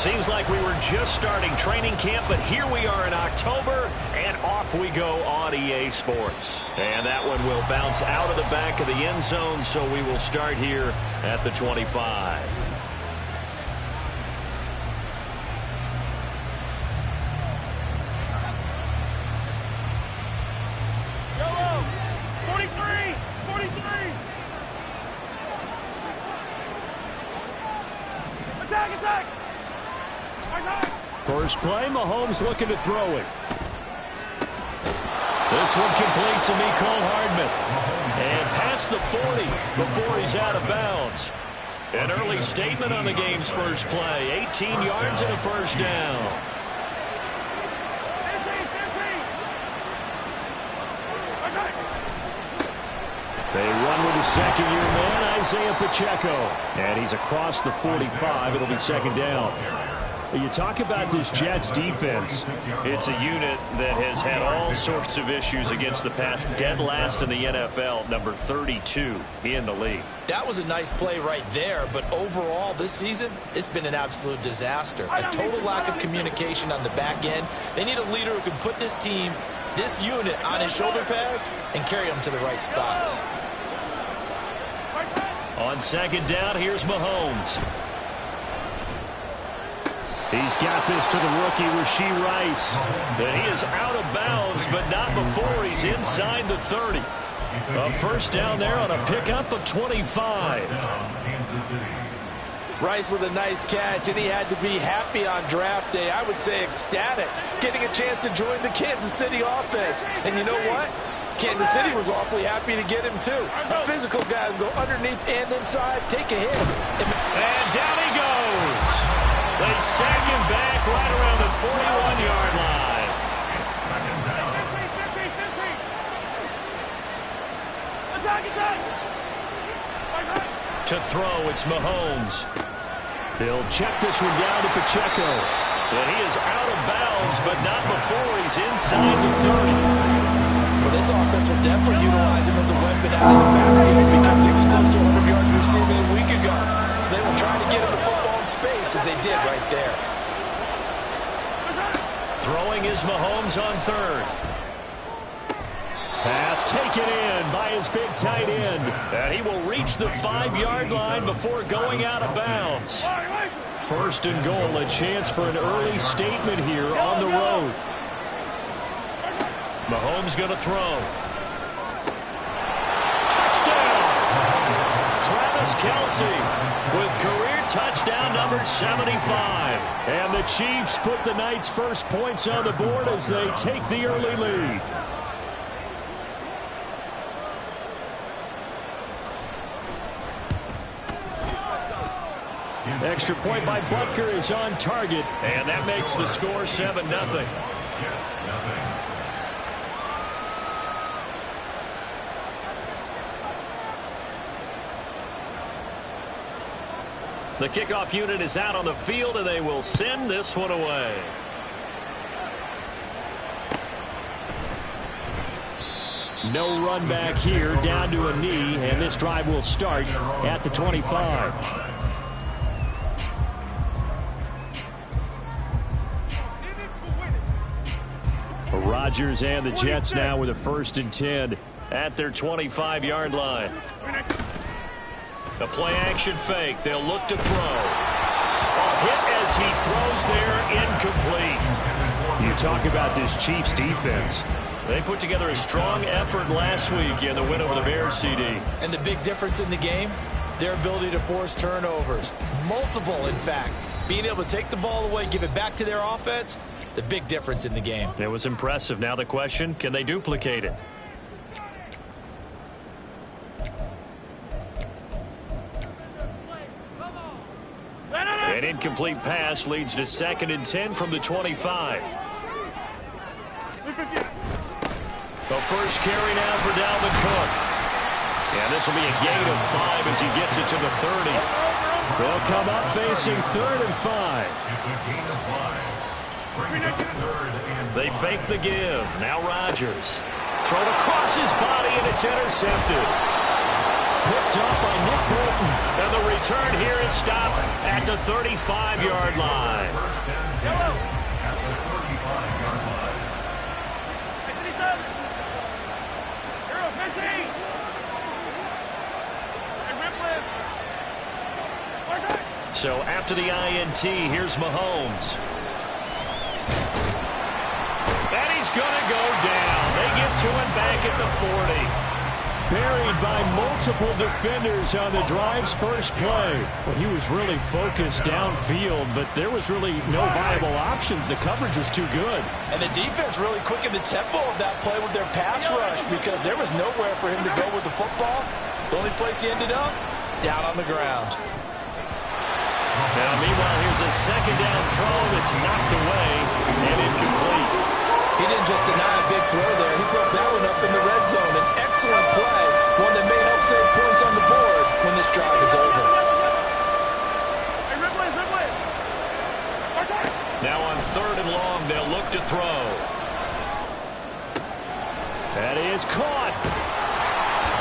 Seems like we were just starting training camp, but here we are in October, and off we go on EA Sports. And that one will bounce out of the back of the end zone, so we will start here at the 25. First play, Mahomes looking to throw it. This one complete to Mecole Hardman. And past the 40 before he's out of bounds. An early statement on the game's first play. 18 yards and a first down. They run with the second-year man, Isaiah Pacheco. And he's across the 45. It'll be second down. You talk about this Jets defense. It's a unit that has had all sorts of issues against the pass. Dead last in the NFL, number 32 in the league. That was a nice play right there, but overall this season, it's been an absolute disaster. A total lack of communication on the back end. They need a leader who can put this team, this unit, on his shoulder pads and carry them to the right spots. On second down, here's Mahomes. He's got this to the rookie, Rashee Rice. And he is out of bounds, but not before he's inside the 30. A first down there on a pickup of 25. Rice with a nice catch, and he had to be happy on draft day. I would say ecstatic, getting a chance to join the Kansas City offense. And you know what? Kansas City was awfully happy to get him, too. A physical guy will go underneath and inside, take a hit. And down he goes. They sag him back right around the 41-yard line. To throw, it's Mahomes. They'll check this one down to Pacheco. And he is out of bounds, but not before he's inside the 30. Well, this offense will definitely utilize him as a weapon out of the backfield because he was close to 100 yards receiving a week ago. So they will try to get him the football in space as they did right there. Throwing is Mahomes on third. Pass taken in by his big tight end. And he will reach the 5-yard line before going out of bounds. First and goal, a chance for an early statement here on the road. Mahomes going to throw. Touchdown! Travis Kelce with career touchdown number 75. And the Chiefs put the Knights' first points on the board as they take the early lead. Extra point by Butker is on target, and that makes the score 7-0. The kickoff unit is out on the field, and they will send this one away. No run back here, down to a knee, and this drive will start at the 25. Rodgers and the Jets now with a 1st and 10 at their 25-yard line. The play-action fake. They'll look to throw. A hit as he throws there, incomplete. You talk about this Chiefs defense. They put together a strong effort last week in the win over the Bears, CD. And the big difference in the game, their ability to force turnovers. Multiple, in fact. Being able to take the ball away, give it back to their offense, the big difference in the game. It was impressive. Now the question, can they duplicate it? An incomplete pass leads to 2nd and 10 from the 25. The first carry now for Dalvin Cook. And this will be a gain of 5 as he gets it to the 30. They'll come up facing 3rd and 5. They fake the give. Now Rodgers. Thrown across his body, and it's intercepted. Picked up by Nick Bolton. And the return here is stopped at the 35-yard line. So after the INT, here's Mahomes. And he's going to go down. They get to him back at the 40. Buried by multiple defenders on the drive's first play. Well, he was really focused downfield, but there was really no viable options. The coverage was too good. And the defense really quickened the tempo of that play with their pass rush because there was nowhere for him to go with the football. The only place he ended up, down on the ground. Now, meanwhile, here's a second down throw that's knocked away and incomplete. He didn't just deny a big throw there. He broke that one up in the red zone. An excellent play, one that may help save points on the board when this drive is over. Now on 3rd and long, they'll look to throw. That is caught.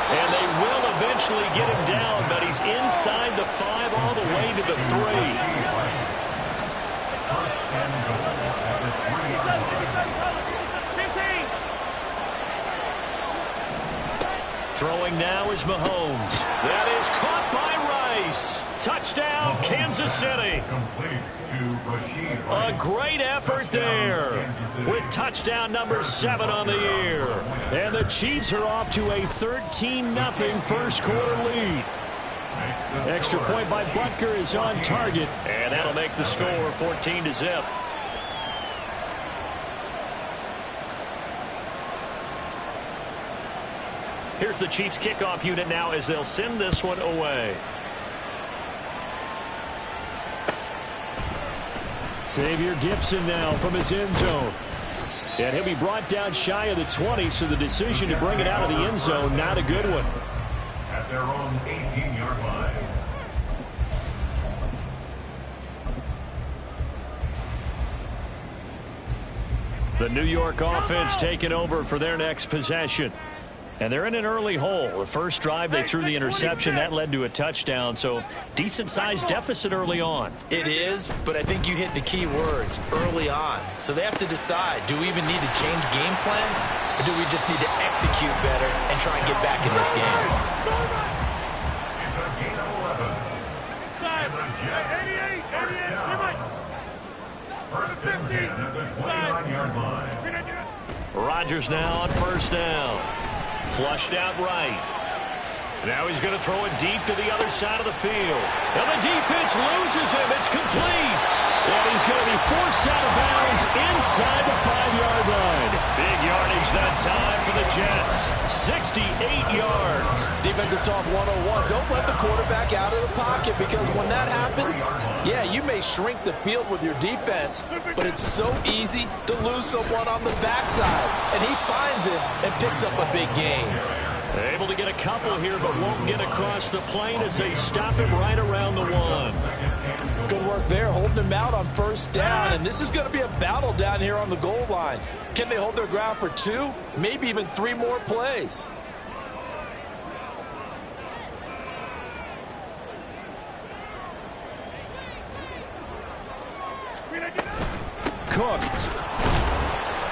And they will eventually get him down, but he's inside the 5 all the way to the 3. Throwing now is Mahomes. That is caught by Rice. Touchdown, Kansas City. A great effort there with touchdown number 7 on the year. And the Chiefs are off to a 13-0 first quarter lead. Extra point by Butker is on target. And that'll make the score 14-0. Here's the Chiefs kickoff unit now as they'll send this one away. Xavier Gipson now from his end zone. And he'll be brought down shy of the 20, so the decision to bring it out of the end zone, not a good one. At their own 18-yard line. The New York offense taking over for their next possession. And they're in an early hole. The first drive, they threw the interception. That led to a touchdown, so decent-sized deficit early on. It is, but I think you hit the key words, early on. So they have to decide, do we even need to change game plan, or do we just need to execute better and try and get back in this game? It's a gain of 11. And the Jets, first and 10 at the 29-yard line. Rodgers now on first down. Flushed out right. Now he's going to throw it deep to the other side of the field. And the defense loses him. It's complete. And he's going to be forced out of bounds inside the 5-yard line. Big yardage that time for the Jets. 68 yards. Defensive talk 101. Don't let the quarterback out of the pocket, because when that happens, yeah, you may shrink the field with your defense, but it's so easy to lose someone on the backside. And he finds him and picks up a big gain. Able to get a couple here, but won't get across the plane as they stop him right around the 1. Good work there, holding him out on first down, and this is going to be a battle down here on the goal line. Can they hold their ground for 2, maybe even 3 more plays? Cook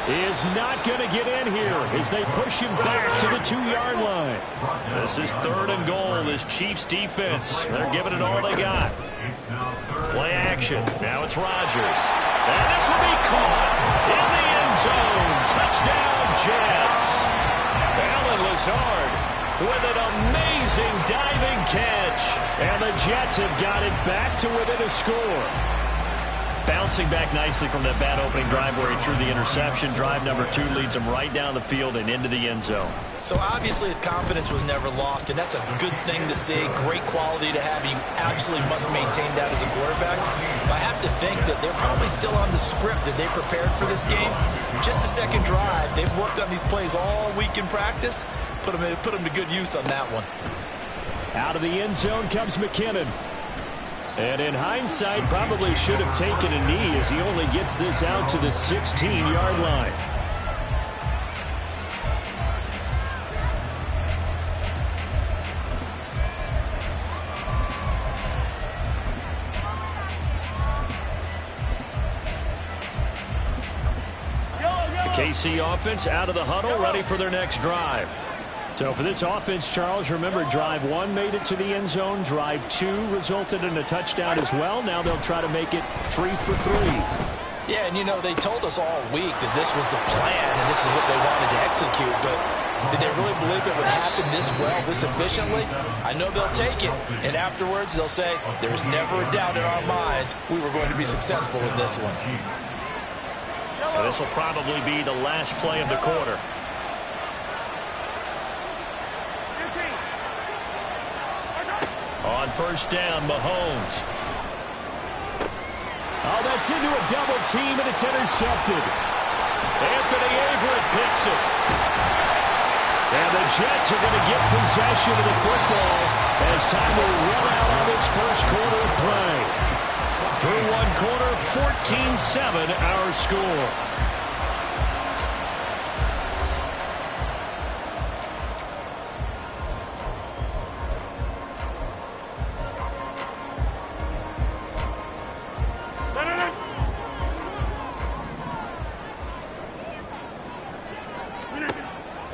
is not going to get in here as they push him back to the 2-yard line. This is 3rd and goal. This Chiefs defense, they're giving it all they got. Play action. Now it's Rodgers. And this will be caught in the end zone. Touchdown, Jets. Allen Lazard with an amazing diving catch. And the Jets have got it back to within a score. Bouncing back nicely from that bad opening drive where he threw the interception. Drive number 2 leads him right down the field and into the end zone. So obviously his confidence was never lost, and that's a good thing to see. Great quality to have. You absolutely must maintain that as a quarterback. But I have to think that they're probably still on the script that they prepared for this game. Just a second drive. They've worked on these plays all week in practice. Put them to good use on that one. Out of the end zone comes McKinnon. And in hindsight, probably should have taken a knee as he only gets this out to the 16-yard line. The KC offense out of the huddle, ready for their next drive. So for this offense, Charles, remember drive 1 made it to the end zone. Drive 2 resulted in a touchdown as well. Now they'll try to make it 3 for 3. Yeah, and you know, they told us all week that this was the plan and this is what they wanted to execute, but did they really believe it would happen this well, this efficiently? I know they'll take it, and afterwards they'll say, there's never a doubt in our minds we were going to be successful in this one. Well, this will probably be the last play of the quarter. On first down, Mahomes. Oh, that's into a double team, and it's intercepted. Anthony Averett picks it. And the Jets are going to get possession of the football as time will run out on this first quarter of play. Through one quarter, 14-7 our score.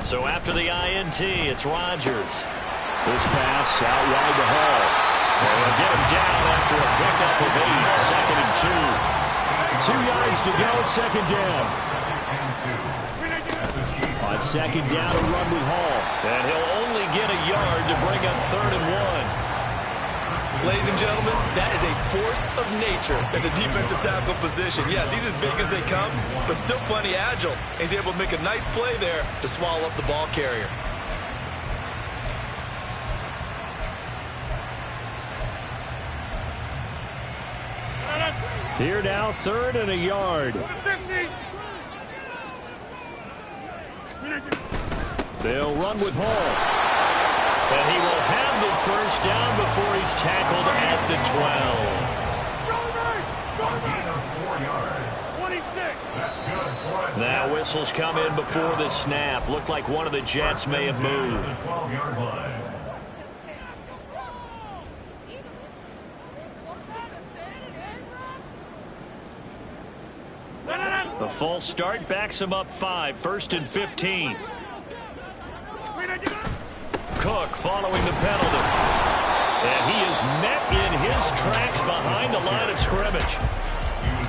So after the INT, it's Rodgers. This pass out wide to Hall. And they'll get him down after a pickup of 8, 2nd and 2. 2 yards to go, second down. On second down, a run with Hall. And he'll only get a yard to bring up 3rd and 1. Ladies and gentlemen, that is a force of nature at the defensive tackle position. Yes, he's as big as they come, but still plenty agile. He's able to make a nice play there to swallow up the ball carrier. Here now, 3rd and a yard. They'll run with Hall. And he will have the first down before he's tackled at the 12. Now whistles come in before the snap. Looked like one of the Jets may have moved. The false start backs him up 5, 1st and 15. Cook following the penalty. And he is met in his tracks behind the line of scrimmage.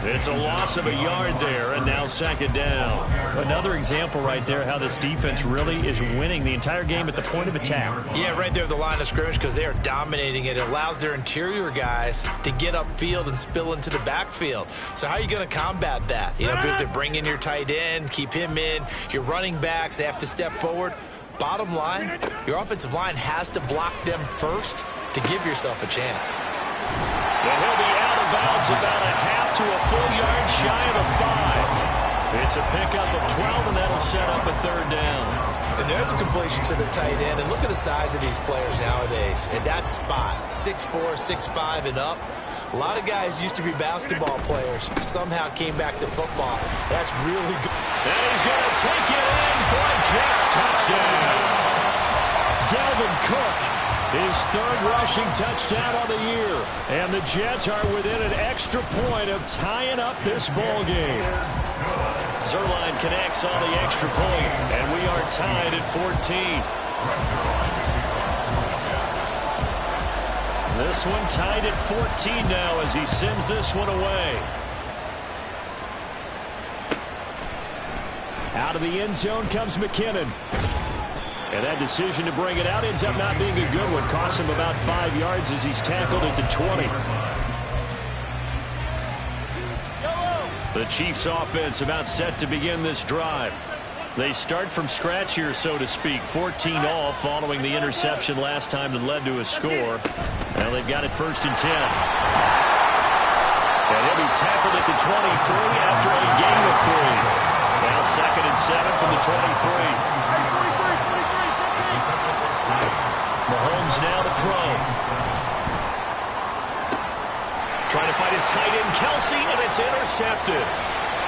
It's a loss of a yard there, and now 2nd down. Another example right there how this defense really is winning the entire game at the point of attack. Yeah, right there at the line of scrimmage because they are dominating it. It allows their interior guys to get upfield and spill into the backfield. So how are you going to combat that? You know, because they bring in your tight end, keep him in. Your running backs, they have to step forward. Bottom line, your offensive line has to block them first to give yourself a chance. And he'll be out of bounds about a half to a full yard shy of a 5. It's a pickup of 12, and that'll set up a 3rd down. And there's a completion to the tight end. And look at the size of these players nowadays. At that spot, 6'4", 6'5", and up. A lot of guys used to be basketball players. Somehow came back to football. That's really good. And he's going to take it in for a Jets touchdown. Dalvin Cook, his 3rd rushing touchdown of the year. And the Jets are within an extra point of tying up this ball game. Zuerlein connects on the extra point, and we are tied at 14. This one tied at 14 now as he sends this one away. Out of the end zone comes McKinnon. And that decision to bring it out ends up not being a good one. Costs him about 5 yards as he's tackled at the 20. The Chiefs offense about set to begin this drive. They start from scratch here, so to speak. 14 all following the interception last time that led to a score. Now they've got it 1st and 10. And he'll be tackled at the 23 after a gain of 3. Now 2nd and 7 from the 23. Mahomes now to throw. Trying to find his tight end, Kelsey, and it's intercepted.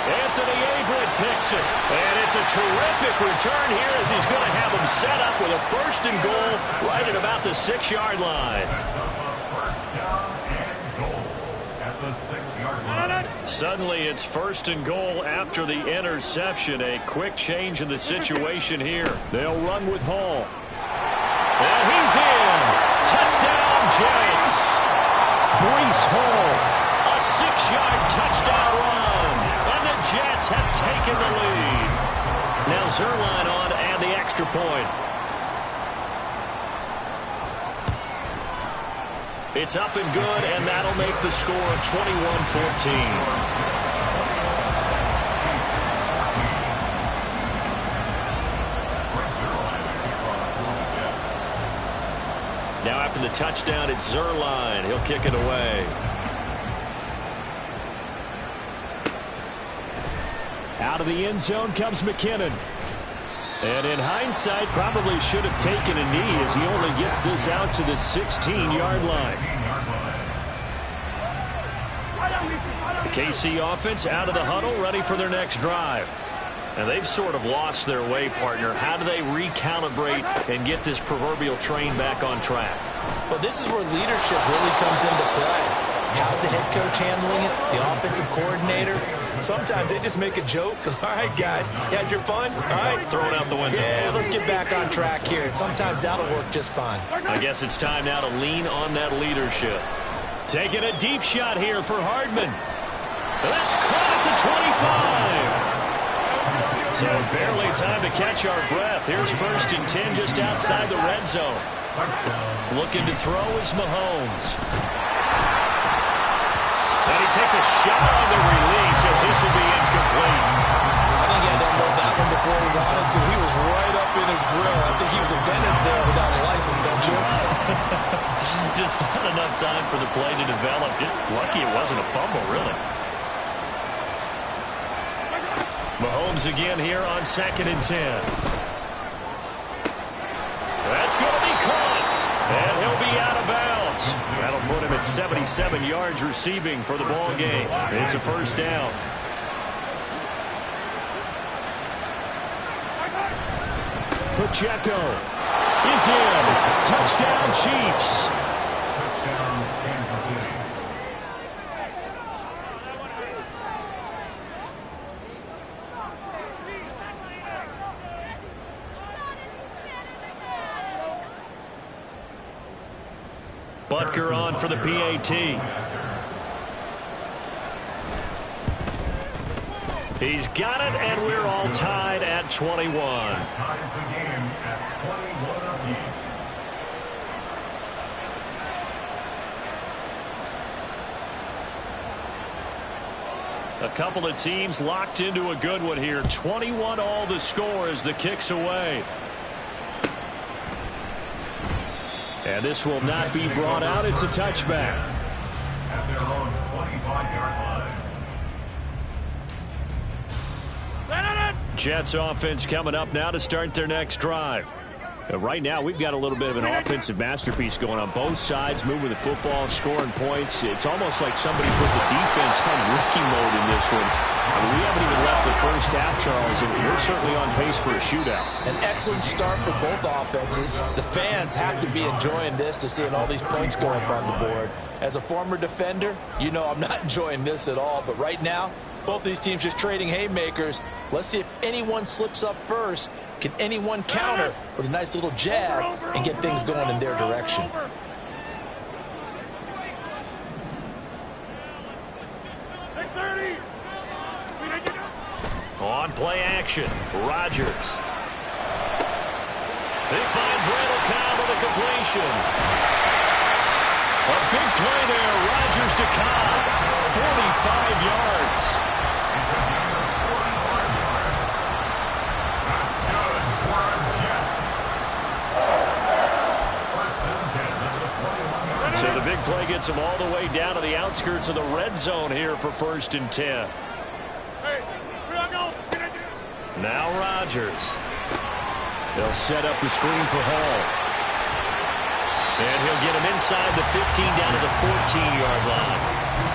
Anthony Averett picks it. And it's a terrific return here as he's going to have him set up with a 1st and goal right at about the 6-yard line. Suddenly it's 1st and goal after the interception. A quick change in the situation here. They'll run with Hall. And he's in. Touchdown, Jets. Breece Hall, a 6-yard touchdown run. And the Jets have taken the lead. Now Zuerlein on and the extra point. It's up and good, and that'll make the score 21-14. Now after the touchdown, it's Zuerlein. He'll kick it away. Out of the end zone comes McKinnon. And in hindsight, probably should have taken a knee as he only gets this out to the 16-yard line. The KC offense out of the huddle, ready for their next drive. And they've sort of lost their way, partner. How do they recalibrate and get this proverbial train back on track? Well, this is where leadership really comes into play. How's the head coach handling it? The offensive coordinator? Sometimes they just make a joke. All right, guys, you had your fun? All right. Throw it out the window. Yeah, let's get back on track here. And sometimes that'll work just fine. I guess it's time now to lean on that leadership. Taking a deep shot here for Hardman. That's caught at the 25. So barely time to catch our breath. Here's 1st and 10 just outside the red zone. Looking to throw is Mahomes. And he takes a shot on the release as this will be incomplete. I think he had to unload that one before he wanted to. He was right up in his grill. I think he was a dentist there without a license, don't you? Just not enough time for the play to develop. Just lucky it wasn't a fumble, really. Mahomes again here on 2nd and 10. That's going to be caught. And he'll be out of bounds. That'll put him at 77 yards receiving for the ball game. It's a 1st down. Pacheco is in. Touchdown, Chiefs. Touchdown, Kansas City. Butker on for the PAT. He's got it, and we're all tied at 21. Ties the game at 21 apiece. A couple of teams locked into a good one here. 21 all the score as the kick's away. And this will not be brought out. It's a touchback. At their own 25-yard line. Jets offense coming up now to start their next drive. Right now, we've got a little bit of an offensive masterpiece going on. Both sides moving the football, scoring points. It's almost like somebody put the defense on rookie mode in this one. I mean, we haven't even left the first half, Charles, and we're certainly on pace for a shootout. An excellent start for both offenses. The fans have to be enjoying this to seeing all these points go up on the board. As a former defender, you know I'm not enjoying this at all. But right now, both these teams just trading haymakers. Let's see if anyone slips up first. Can anyone counter with a nice little jab and get things going in their direction? On play action, Rodgers. He finds Randall Cobb with a completion. A big play there, Rodgers to Cobb, 45 yards. So the big play gets him all the way down to the outskirts of the red zone here for 1st and 10. Now Rodgers. They'll set up the screen for Hall. And he'll get him inside the 15 down to the 14-yard line.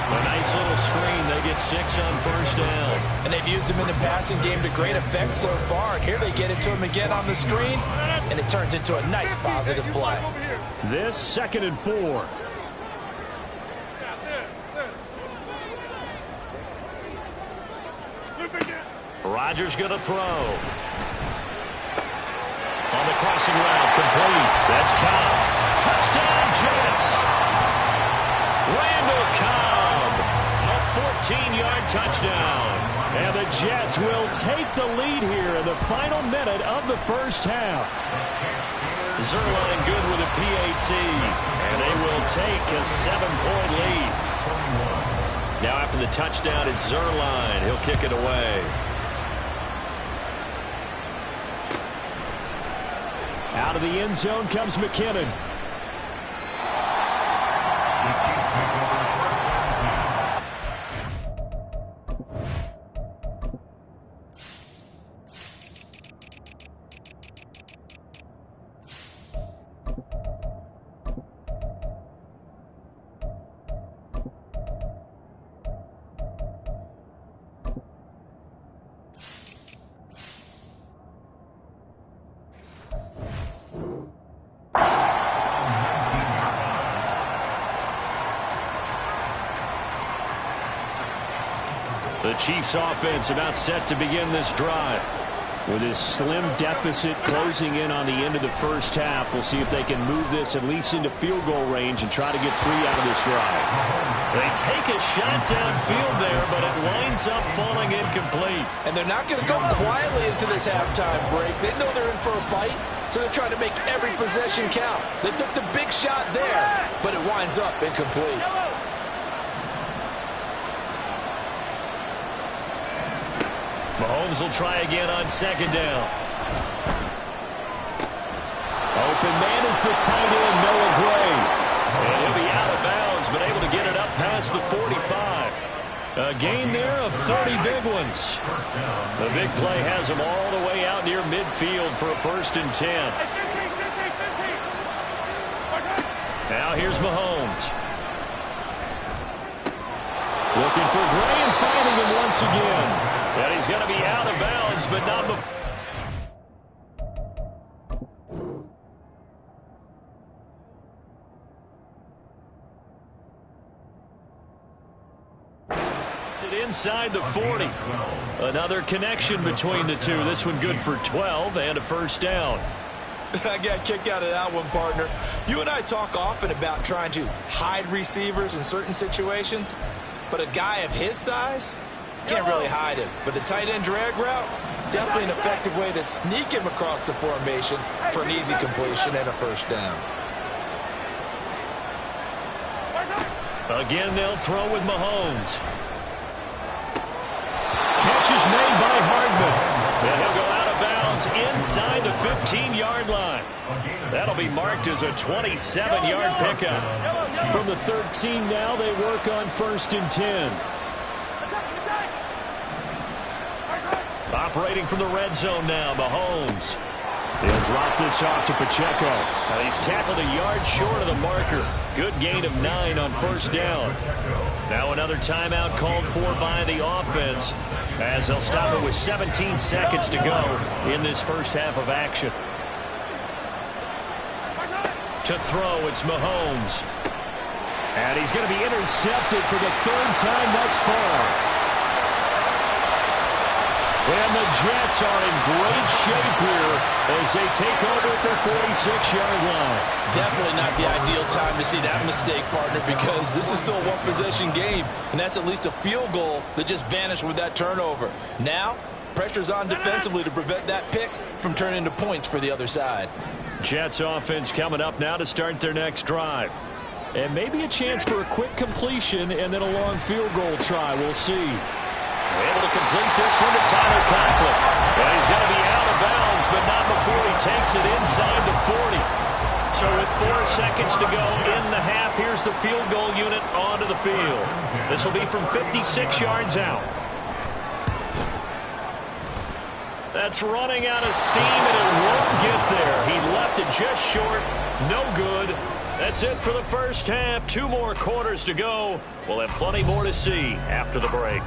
A nice little screen. They get 6 on 1st down. And they've used him in the passing game to great effect so far. And here they get it to him again on the screen. And it turns into a nice positive play. This 2nd and 4. Rodgers going to throw. On the crossing route complete. That's Cobb. Touchdown, Jets. Randall Cobb. A 14-yard touchdown. And the Jets will take the lead here in the final minute of the first half. Zuerlein good with a PAT. And they will take a 7-point lead. Now after the touchdown, it's Zuerlein. He'll kick it away. Out of the end zone comes McKinnon. The Chiefs offense about set to begin this drive. With his slim deficit closing in on the end of the first half, we'll see if they can move this at least into field goal range and try to get 3 out of this drive. They take a shot downfield there, but it winds up falling incomplete. And they're not going to go quietly into this halftime break. They know they're in for a fight, so they're trying to make every possession count. They took the big shot there, but it winds up incomplete. Mahomes will try again on second down. Open man is the tight end, Noah Gray. And he'll be out of bounds, but able to get it up past the 45. A gain there of 30 big ones. The big play has him all the way out near midfield for a 1st and 10. Now here's Mahomes. Looking for Gray and finding him once again. And he's going to be out of bounds, but not before. It inside the 40. Another connection between the two. This one good for 12 and a 1st down. I got a kick out of that one, partner. You and I talk often about trying to hide receivers in certain situations, but a guy of his size can't really hide him. But the tight end drag route, definitely an effective way to sneak him across the formation for an easy completion and a 1st down. Again, they'll throw with Mahomes. Catch is made by Hardman. And he'll go out of bounds inside the 15-yard line. That'll be marked as a 27-yard pickup. From the 13 now, they work on 1st and 10. Operating from the red zone now, Mahomes. He'll drop this off to Pacheco. Now he's tackled a yard short of the marker. Good gain of 9 on 1st down. Now another timeout called for by the offense, as they'll stop it with 17 seconds to go in this first half of action. To throw, it's Mahomes. And he's going to be intercepted for the 3rd time thus far. And the Jets are in great shape here as they take over at their 46-yard line. Definitely not the ideal time to see that mistake, partner, because this is still a one-possession game, and that's at least a field goal that just vanished with that turnover. Now, pressure's on defensively to prevent that pick from turning into points for the other side. Jets offense coming up now to start their next drive. And maybe a chance for a quick completion and then a long field goal try. We'll see. Able to complete this one to Tyler Conklin. And he's going to be out of bounds, but not before he takes it inside the 40. So with 4 seconds to go in the half, here's the field goal unit onto the field. This will be from 56 yards out. That's running out of steam, and it won't get there. He left it just short. No good. That's it for the first half. 2 more quarters to go. We'll have plenty more to see after the break.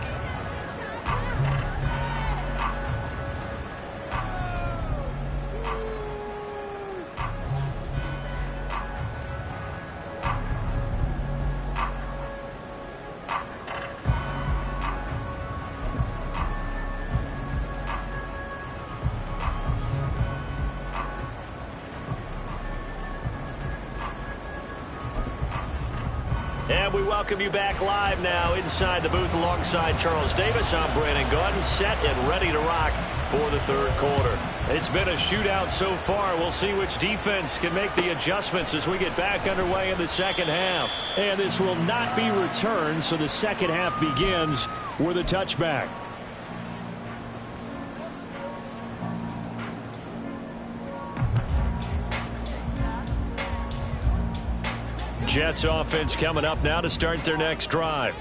And we welcome you back live now inside the booth alongside Charles Davis. I'm Brandon Gaudin, set and ready to rock for the third quarter. It's been a shootout so far. We'll see which defense can make the adjustments as we get back underway in the second half. And this will not be returned, so the second half begins with a touchback. Jets offense coming up now to start their next drive.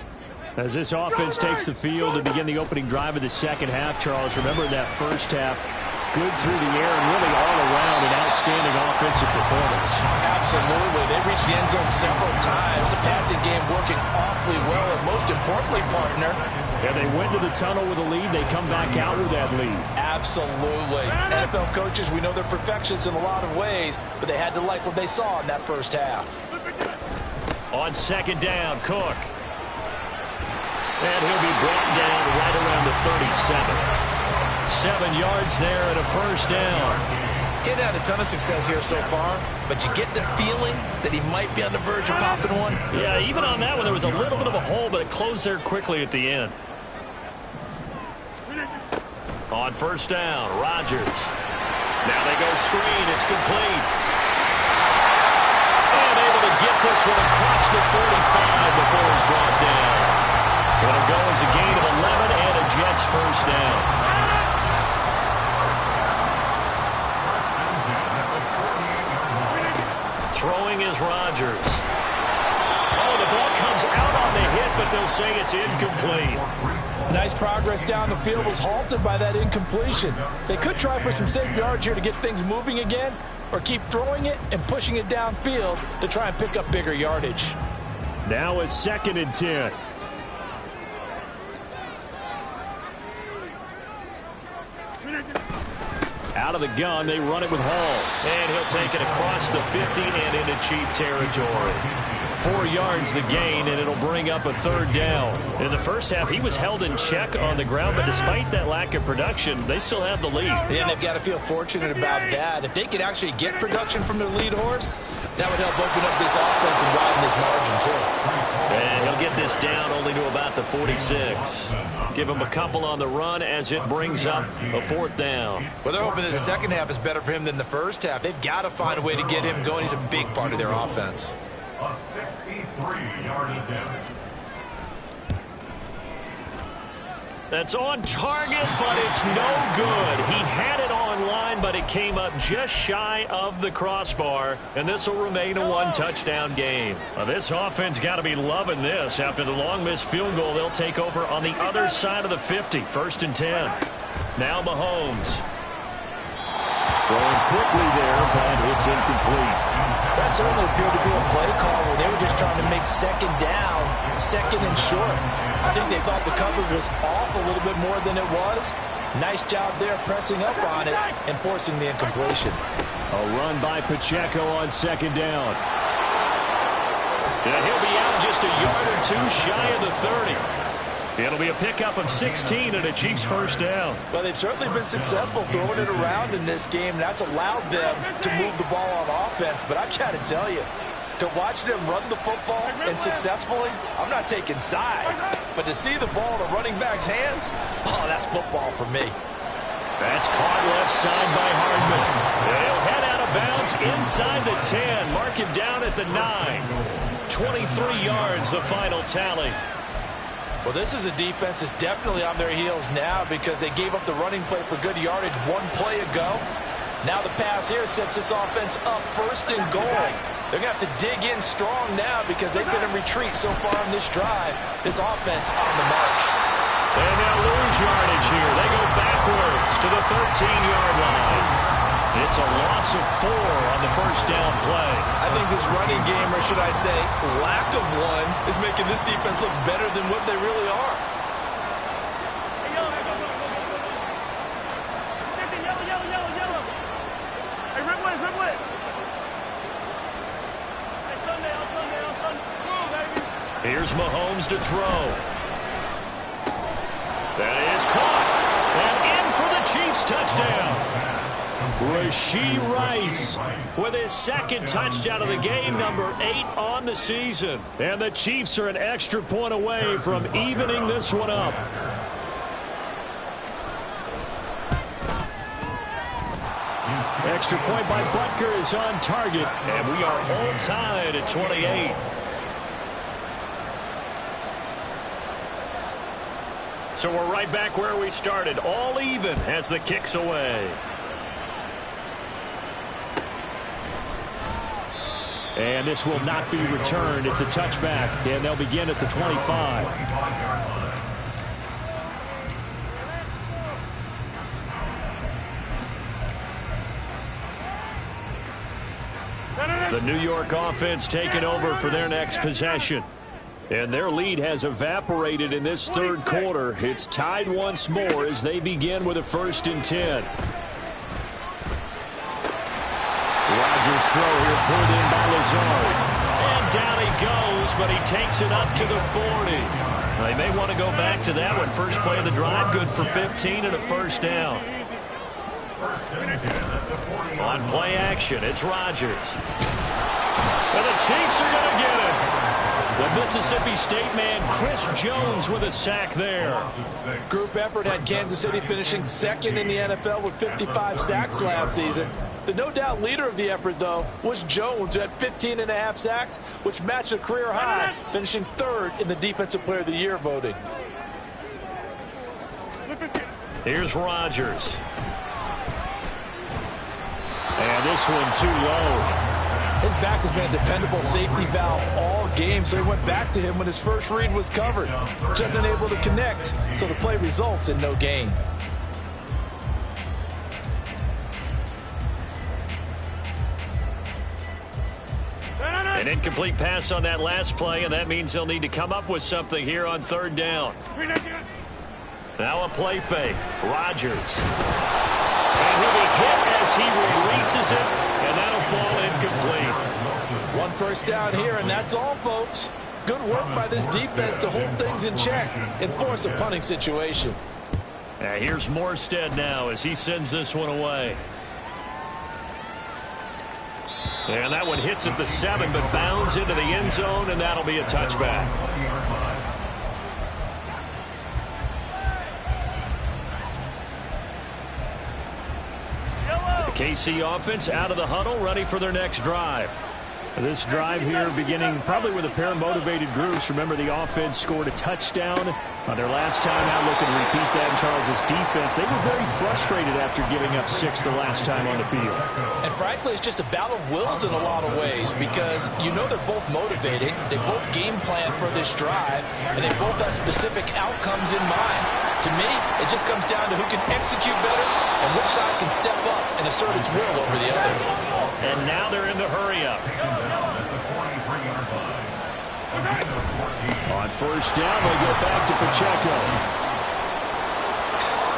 As this offense takes the field to begin the opening drive of the second half, Charles, remember that first half, good through the air and really all around an outstanding offensive performance. Absolutely. They reached the end zone several times. The passing game working awfully well, and most importantly, partner, yeah, they went to the tunnel with a lead. They come back out with that lead. Absolutely. NFL coaches, we know they're perfectionists in a lot of ways, but they had to like what they saw in that first half. On second down, Cook. And he'll be brought down right around the 37. 7 yards there and a first down. He's had a ton of success here so far, but you get the feeling that he might be on the verge of popping one. Yeah, even on that one, there was a little bit of a hole, but it closed there quickly at the end. On first down, Rodgers. Now they go screen. It's complete. And able to get this one across the 45 before he's brought down. It'll go as a gain of 11 and a Jets first down. Throwing is Rodgers. Oh, the ball comes out on the hit, but they'll say it's incomplete. Nice progress down the field was halted by that incompletion. They could try for some safe yards here to get things moving again, or keep throwing it and pushing it downfield to try and pick up bigger yardage. Now a 2nd and 10. Out of the gun, they run it with Hall. And he'll take it across the 50 and into Chief territory. 4 yards the gain, and it'll bring up a third down. In the first half, he was held in check on the ground, but despite that lack of production, they still have the lead. Yeah, and they've got to feel fortunate about that. If they could actually get production from their lead horse, that would help open up this offense and widen this margin, too. And he'll get this down only to about the 46. Give him a couple on the run as it brings up a fourth down. Well, they're hoping that the second half is better for him than the first half. They've got to find a way to get him going. He's a big part of their offense. A 63-yard attempt. That's on target, but it's no good. He had it on line, but it came up just shy of the crossbar, and this will remain a one-touchdown game. Now, this offense got to be loving this. After the long missed field goal, they'll take over on the other side of the 50, 1st and 10. Now Mahomes. Throwing quickly there, but it's incomplete. That certainly appeared to be a play call where they were just trying to make second down, second and short. I think they thought the coverage was off a little bit more than it was. Nice job there pressing up on it and forcing the incompletion. A run by Pacheco on second down. And he'll be out just a yard or two shy of the 30. It'll be a pickup of 16 and a Chiefs first down. Well, they've certainly been successful throwing it around in this game. That's allowed them to move the ball on offense. But I've got to tell you, to watch them run the football and successfully, I'm not taking sides. But to see the ball in a running back's hands, oh, that's football for me. That's caught left side by Hardman. They'll head out of bounds inside the 10. Mark him down at the 9. 23 yards, the final tally. Well, this is a defense that's definitely on their heels now because they gave up the running play for good yardage one play ago. Now the pass here sets this offense up 1st and goal. They're going to have to dig in strong now because they've been in retreat so far in this drive. This offense on the march. And they'll lose yardage here. They go backwards to the 13-yard line. It's a loss of 4 on the first down play. I think this running game, or should I say lack of one, is making this defense look better than what they really are. Here's Mahomes to throw. That is caught. And in for the Chiefs touchdown. Rashee Rice with his second touchdown of the game, number 8 on the season. And the Chiefs are an extra point away from evening this one up. Extra point by Butker is on target, and we are all tied at 28. So we're right back where we started, all even as the kick's away. And this will not be returned. It's a touchback, and they'll begin at the 25. The New York offense taking over for their next possession. And their lead has evaporated in this third quarter. It's tied once more as they begin with a 1st and 10. Rodgers throw here pulled in by Lazard. And down he goes, but he takes it up to the 40. They may want to go back to that one. First play of the drive, good for 15 and a 1st down. On play action, it's Rodgers. And the Chiefs are going to get it. The Mississippi State man, Chris Jones, with a sack there. Group effort had Kansas City finishing 2nd in the NFL with 55 sacks last season. The no doubt leader of the effort, though, was Jones, who had 15.5 sacks, which matched a career high, finishing 3rd in the Defensive Player of the Year voting. Here's Rodgers. And this one too low. His back has been a dependable safety valve all game, so he went back to him when his first read was covered. Just unable to connect, so the play results in no gain. An incomplete pass on that last play, and that means they'll need to come up with something here on 3rd down. Now a play fake. Rodgers. And he'll be hit as he releases it, and that'll fall incomplete. 1 first down here, and that's all, folks. Good work by this defense to hold things in check and force a punting situation. Here's Morstead now as he sends this one away. And that one hits at the 7, but bounds into the end zone, and that'll be a touchback. The KC offense out of the huddle, ready for their next drive. This drive here beginning probably with a pair of motivated groups. Remember, the offense scored a touchdown on their last time out. Looking to repeat that in Charles' defense. They were very frustrated after giving up 6 the last time on the field. And frankly, it's just a battle of wills in a lot of ways, because you know they're both motivated. They both game plan for this drive, and they both have specific outcomes in mind. To me, it just comes down to who can execute better and which side can step up and assert its will over the other. And now they're in the hurry-up. On 1st down, they go back to Pacheco.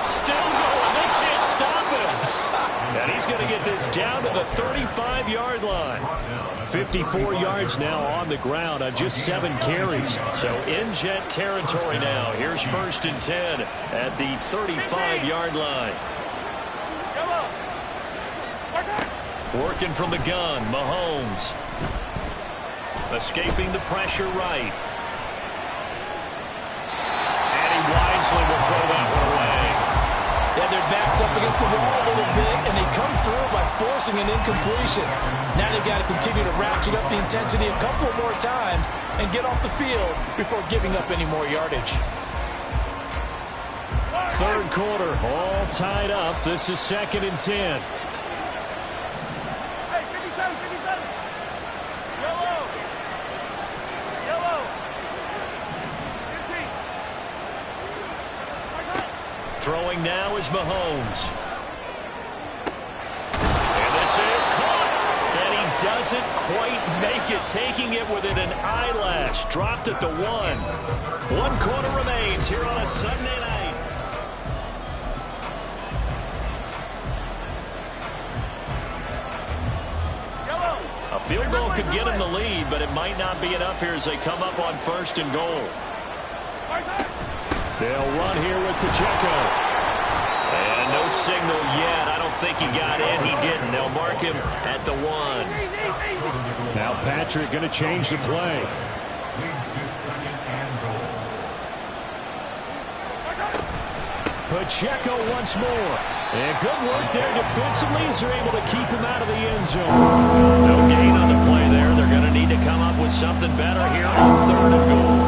Still going. They can't stop him. And he's going to get this down to the 35-yard line. 54 yards now on the ground on just 7 carries. So in Jet territory now. Here's 1st and 10 at the 35-yard line. Working from the gun, Mahomes. Escaping the pressure right. And he wisely will throw that one away. Yeah, their backs up against the wall a little bit, and they come through by forcing an incompletion. Now they've got to continue to ratchet up the intensity a couple more times and get off the field before giving up any more yardage. 3rd quarter, all tied up. This is 2nd and 10. Throwing now is Mahomes. And this is caught. And he doesn't quite make it, taking it within an eyelash. Dropped at the 1. 1 quarter remains here on a Sunday night. A field goal could get him the lead, but it might not be enough here as they come up on 1st and goal. They'll run here with Pacheco. And no signal yet. I don't think he got in. He didn't. They'll mark him at the 1. Now Patrick going to change the play. Leads to second and goal. Pacheco once more. And good work there defensively as they're able to keep him out of the end zone. No gain on the play there. They're going to need to come up with something better here on 3rd and goal.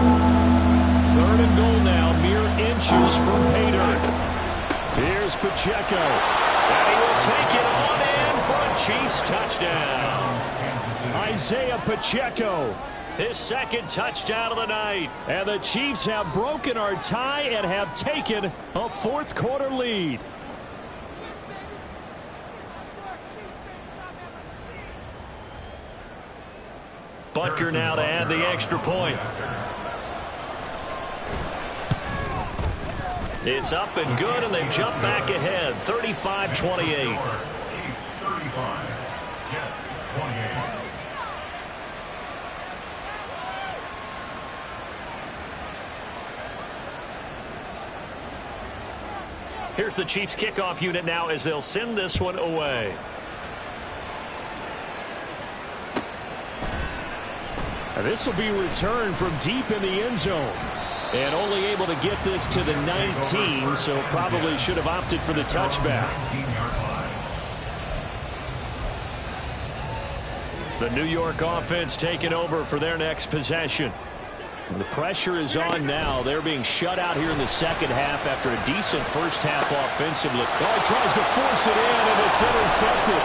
3rd and goal now, mere inches from Pater. Here's Pacheco. And he will take it on in for a Chiefs touchdown. Isaiah Pacheco. His 2nd touchdown of the night. And the Chiefs have broken our tie and have taken a 4th quarter lead. Butker now to add the extra point. It's up and good, and they've jumped back ahead, 35-28. Chiefs 35, Jets 28. Here's the Chiefs kickoff unit now as they'll send this one away. And this will be returned from deep in the end zone. And only able to get this to the 19, so probably should have opted for the touchback. 19-yard line. The New York offense taking over for their next possession. And the pressure is on now. They're being shut out here in the second half after a decent first half offensively. Oh, he tries to force it in, and it's intercepted.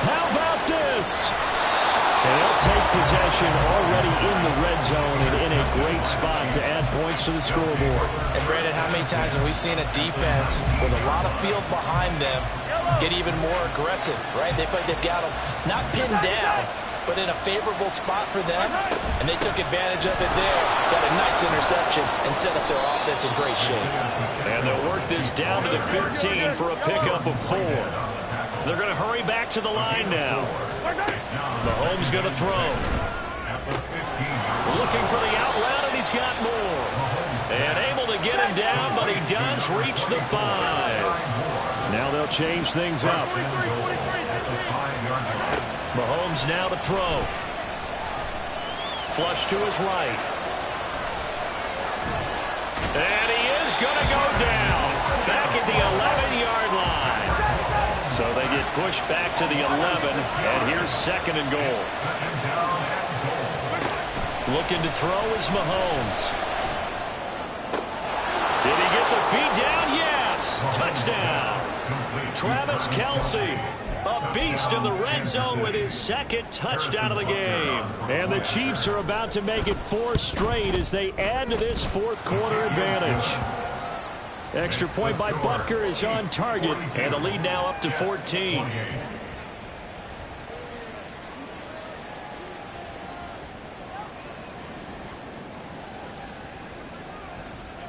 How about this? And they'll take possession already in the red zone and in a great spot to add points to the scoreboard. And Brandon, how many times have we seen a defense with a lot of field behind them get even more aggressive, right? They feel like they've got them not pinned down, but in a favorable spot for them, and they took advantage of it there. Got a nice interception and set up their offense in great shape. And they'll work this down to the 15 for a pickup of 4. They're going to hurry back to the line now. Mahomes going to throw. Looking for the out route, and he's got more. And able to get him down, but he does reach the 5. Now they'll change things up. Mahomes now to throw. Flush to his right. And he is going to go down. Back at the 11-yard line. So they get pushed back to the 11, and here's 2nd and goal. Looking to throw is Mahomes. Did he get the feet down? Yes. Touchdown. Travis Kelce, a beast in the red zone with his 2nd touchdown of the game. And the Chiefs are about to make it 4 straight as they add to this 4th quarter advantage. Extra point by Butker is on target, and the lead now up to 14.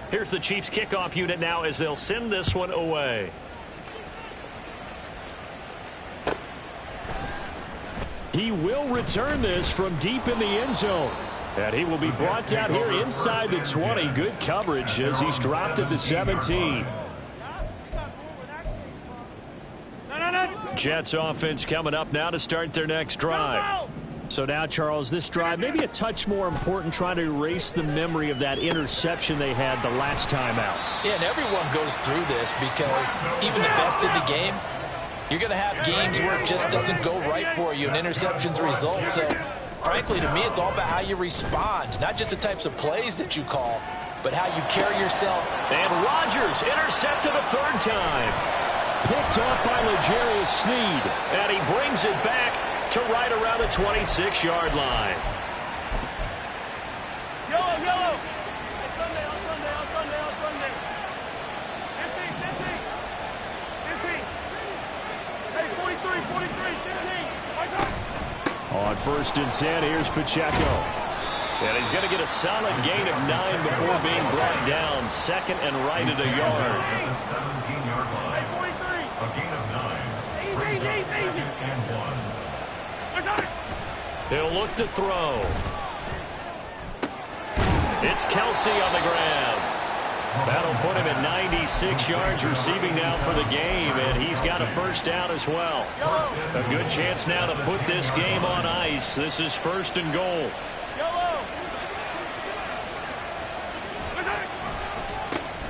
Here's the Chiefs kickoff unit now as they'll send this one away. He will return this from deep in the end zone. And he will be brought down here inside the 20. Good coverage as he's dropped at the 17. Jets offense coming up now to start their next drive. So now, Charles, this drive maybe a touch more important, trying to erase the memory of that interception they had the last time out. Yeah, and everyone goes through this because even the best in the game, you're going to have games where it just doesn't go right for you and interceptions result. So, frankly, to me, it's all about how you respond, not just the types of plays that you call, but how you carry yourself. And Rodgers intercepted a 3rd time. Picked off by L'Jarius Sneed. And he brings it back to right around the 26-yard line. Yellow, yellow. On Sunday, on Sunday, on Sunday, on Sunday. 15. Hey, 43, 15. On 1st and 10, here's Pacheco. And he's going to get a solid gain of 9 before being brought down. 2nd and right at a yard. 17-yard line. Hey, 43. A gain of 9. Brings up 2nd and 1. He'll look to throw. It's Kelce on the ground. That'll put him at 96 yards receiving now for the game, and he's got a first down as well. A good chance now to put this game on ice. This is 1st and goal.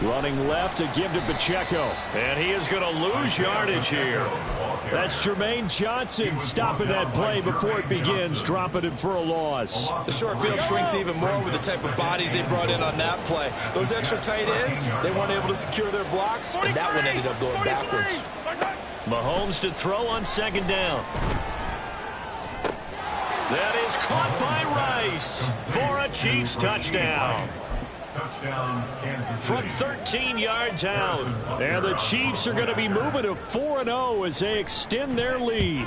Running left to give to Pacheco. And he is going to lose yardage here. That's Jermaine Johnson stopping that play before it begins, dropping him for a loss. The short field shrinks even more with the type of bodies they brought in on that play. Those extra tight ends, they weren't able to secure their blocks, and that one ended up going backwards. Mahomes to throw on 2nd down. That is caught by Rice for a Chiefs touchdown. Touchdown, Kansas City. From 13 yards out. And the Chiefs are going to be moving to 4-0 as they extend their lead.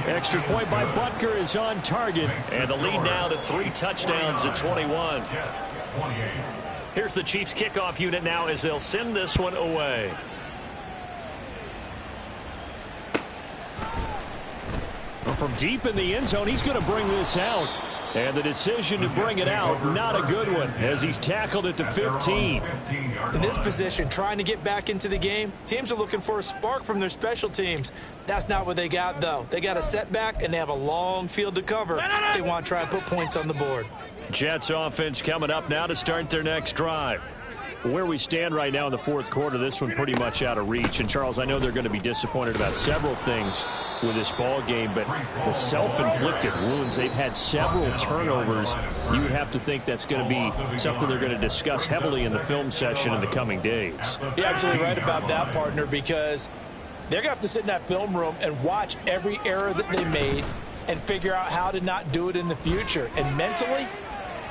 Extra point by Butker is on target. And the lead now to 3 touchdowns at 21. Jets, 28. Here's the Chiefs kickoff unit now as they'll send this one away. From deep in the end zone, he's going to bring this out. And the decision to bring it out, not a good one, as he's tackled it to 15. In this position, trying to get back into the game, teams are looking for a spark from their special teams. That's not what they got, though. They got a setback, and they have a long field to cover if they want to try and put points on the board. Jets offense coming up now to start their next drive. Where we stand right now in the 4th quarter, this one pretty much out of reach. And, Charles, I know they're going to be disappointed about several things with this ball game, but the self-inflicted wounds, they've had several turnovers. You would have to think that's going to be something they're going to discuss heavily in the film session in the coming days. You're absolutely right about that, partner, because they're going to have to sit in that film room and watch every error that they made and figure out how to not do it in the future. And mentally,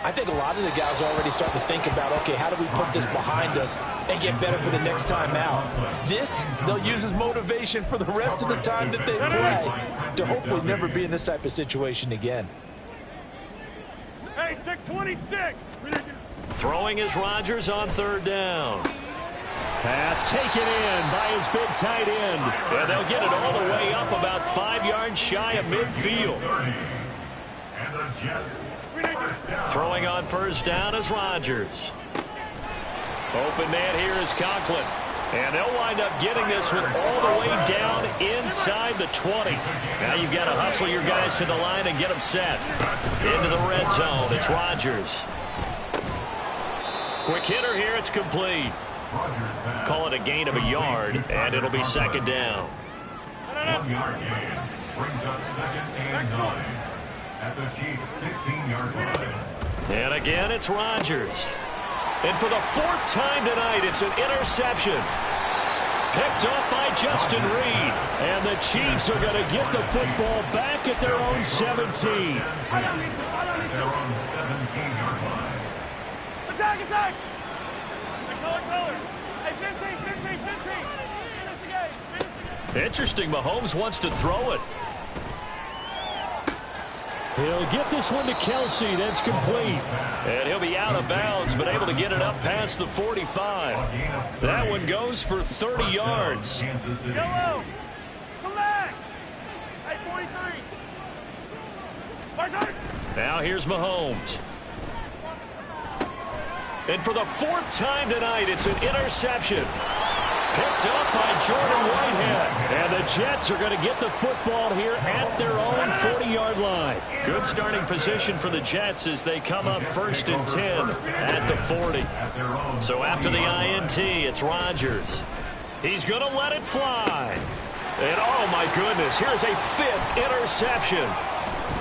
I think a lot of the guys are already starting to think about, okay, how do we put this behind us and get better for the next time out? This, they'll use as motivation for the rest of the time that they play to hopefully never be in this type of situation again. Hey, 626. Throwing is Rodgers on 3rd down. Pass taken in by his big tight end. And they'll get it all the way up about 5 yards shy of midfield. And the Jets. Throwing on 1st down is Rodgers. Open man here is Conklin. And they'll wind up getting this one all the way down inside the 20. Now you've got to hustle your guys to the line and get them set. Into the red zone, it's Rodgers. Quick hitter here, it's complete. Call it a gain of a yard, and it'll be 2nd down. 1 yard gain brings up 2nd and 9. At the Chiefs' 15-yard line. And again, it's Rodgers. And for the 4th time tonight, it's an interception. Picked up by Justin Reed. And the Chiefs are going to get the football back at their own 17. At their own 17-yard line. Attack, attack. Color. Hey, 15. Finish the game. Interesting, Mahomes wants to throw it. He'll get this one to Kelsey. That's complete. And he'll be out of bounds, but able to get it up past the 45. That one goes for 30 yards. Yellow. Come back. Hey, 43. Now here's Mahomes. And for the 4th time tonight, it's an interception. Picked up by Jordan Whitehead. And the Jets are going to get the football here at their own 40-yard line. Good starting position for the Jets as they come up 1st and 10 at the 40. So after the INT, it's Rodgers. He's going to let it fly. And oh my goodness, here's a 5th interception.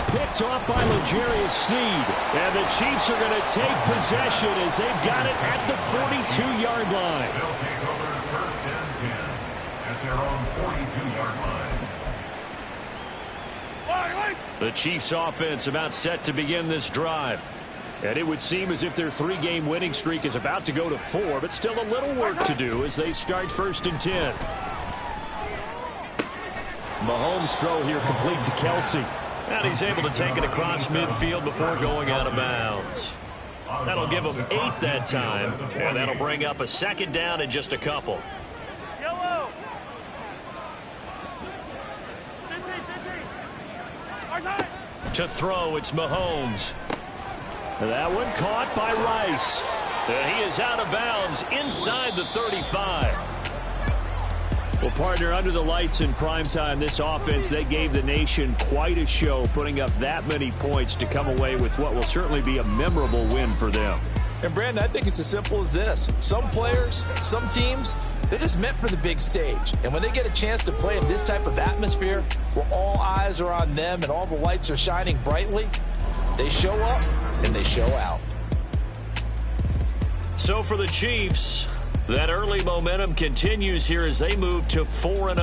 Picked off by L'Jarius Sneed. And the Chiefs are going to take possession as they've got it at the 42-yard line. They'll take over 1st and 10 at their own 42-yard line. The Chiefs offense about set to begin this drive. And it would seem as if their 3-game winning streak is about to go to 4, but still a little work to do as they start 1st and 10. Mahomes' throw here complete to Kelsey. And he's able to take it across midfield before going out of bounds. That'll give him 8 that time, and that'll bring up a 2nd down in just a couple. Yellow. 15. To throw, it's Mahomes. That one caught by Rice. He is out of bounds inside the 35. Well, partner, under the lights in primetime, this offense, they gave the nation quite a show, putting up that many points to come away with what will certainly be a memorable win for them. And, Brandon, I think it's as simple as this. Some players, some teams, they're just meant for the big stage. And when they get a chance to play in this type of atmosphere, where all eyes are on them and all the lights are shining brightly, they show up and they show out. So for the Chiefs, that early momentum continues here as they move to 4-0.